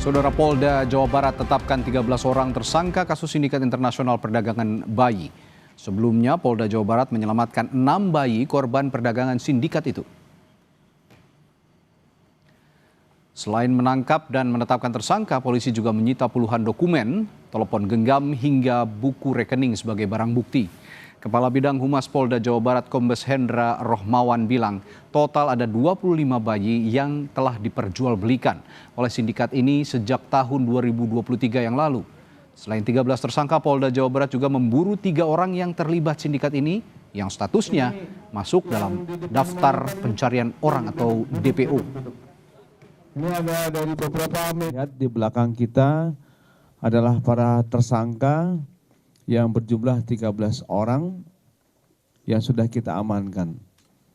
Saudara Polda Jawa Barat tetapkan 13 orang tersangka kasus sindikat internasional perdagangan bayi. Sebelumnya Polda Jawa Barat menyelamatkan 6 bayi korban perdagangan sindikat itu. Selain menangkap dan menetapkan tersangka, polisi juga menyita puluhan dokumen, telepon genggam hingga buku rekening sebagai barang bukti. Kepala Bidang Humas Polda Jawa Barat Kombes Hendra Rohmawan bilang, total ada 25 bayi yang telah diperjualbelikan oleh sindikat ini sejak tahun 2023 yang lalu. Selain 13 tersangka, Polda Jawa Barat juga memburu 3 orang yang terlibat sindikat ini yang statusnya masuk dalam daftar pencarian orang atau DPO. Ini ada dari beberapa lihat di belakang kita adalah para tersangka yang berjumlah 13 orang yang sudah kita amankan.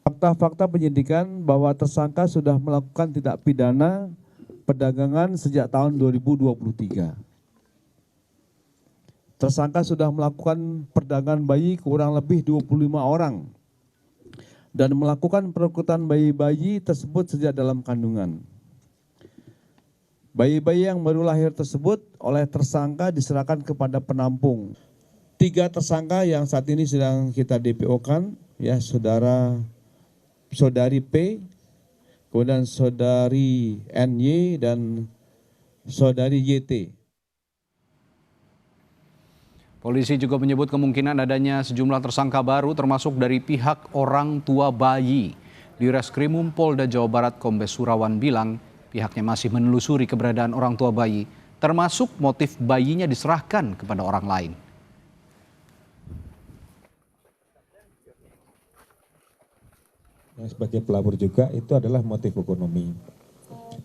Fakta-fakta penyidikan bahwa tersangka sudah melakukan tindak pidana perdagangan sejak tahun 2023. Tersangka sudah melakukan perdagangan bayi kurang lebih 25 orang dan melakukan perekrutan bayi-bayi tersebut sejak dalam kandungan. Bayi-bayi yang baru lahir tersebut oleh tersangka diserahkan kepada penampung. 3 tersangka yang saat ini sedang kita DPO-kan, ya, saudari P, kemudian saudari NY dan saudari YT. Polisi juga menyebut kemungkinan adanya sejumlah tersangka baru termasuk dari pihak orang tua bayi. Di Reskrimum Polda Jawa Barat Kombes Surawan bilang pihaknya masih menelusuri keberadaan orang tua bayi, termasuk motif bayinya diserahkan kepada orang lain. Yang sebagai pelapor juga itu adalah motif ekonomi.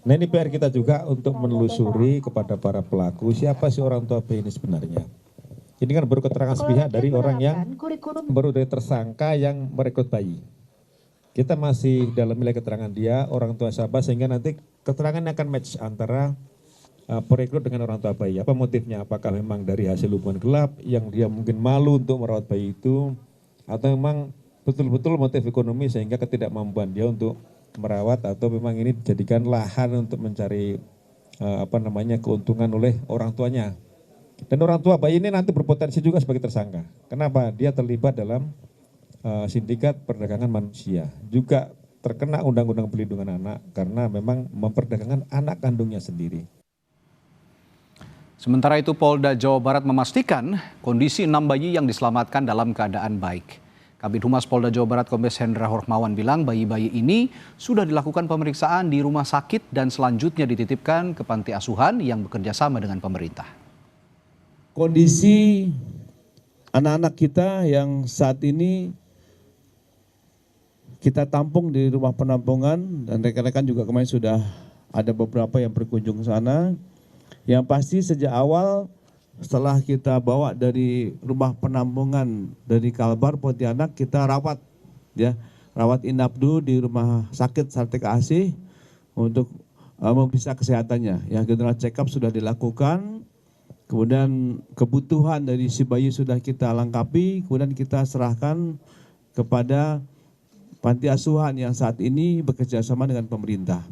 Nah, ini PR kita juga untuk menelusuri kepada para pelaku siapa sih orang tua bayi ini sebenarnya. Ini kan baru keterangan sepihak dari orang yang baru dari tersangka yang merekrut bayi. Kita masih dalam nilai keterangan dia, orang tua siapa, sehingga nanti keterangannya akan match antara perekrut dengan orang tua bayi. Apa motifnya? Apakah memang dari hasil hubungan gelap yang dia mungkin malu untuk merawat bayi itu, atau memang betul-betul motif ekonomi sehingga ketidakmampuan dia untuk merawat, atau memang ini dijadikan lahan untuk mencari keuntungan oleh orang tuanya. Dan orang tua bayi ini nanti berpotensi juga sebagai tersangka. Kenapa? Dia terlibat dalam sindikat perdagangan manusia. Juga terkena Undang-Undang Perlindungan Anak karena memang memperdagangkan anak kandungnya sendiri. Sementara itu Polda Jawa Barat memastikan kondisi 6 bayi yang diselamatkan dalam keadaan baik. Kabid Humas Polda Jawa Barat Kombes Hendra Rohmawan bilang bayi-bayi ini sudah dilakukan pemeriksaan di rumah sakit dan selanjutnya dititipkan ke panti asuhan yang bekerja sama dengan pemerintah. Kondisi anak-anak kita yang saat ini kita tampung di rumah penampungan dan rekan-rekan juga kemarin sudah ada beberapa yang berkunjung ke sana. Yang pasti sejak awal setelah kita bawa dari rumah penampungan dari Kalbar Pontianak, kita rawat inap dulu di rumah sakit Sartika Asih untuk memeriksa kesehatannya. Ya, general check up sudah dilakukan, kemudian kebutuhan dari si bayi sudah kita lengkapi, kemudian kita serahkan kepada panti asuhan yang saat ini bekerja sama dengan pemerintah.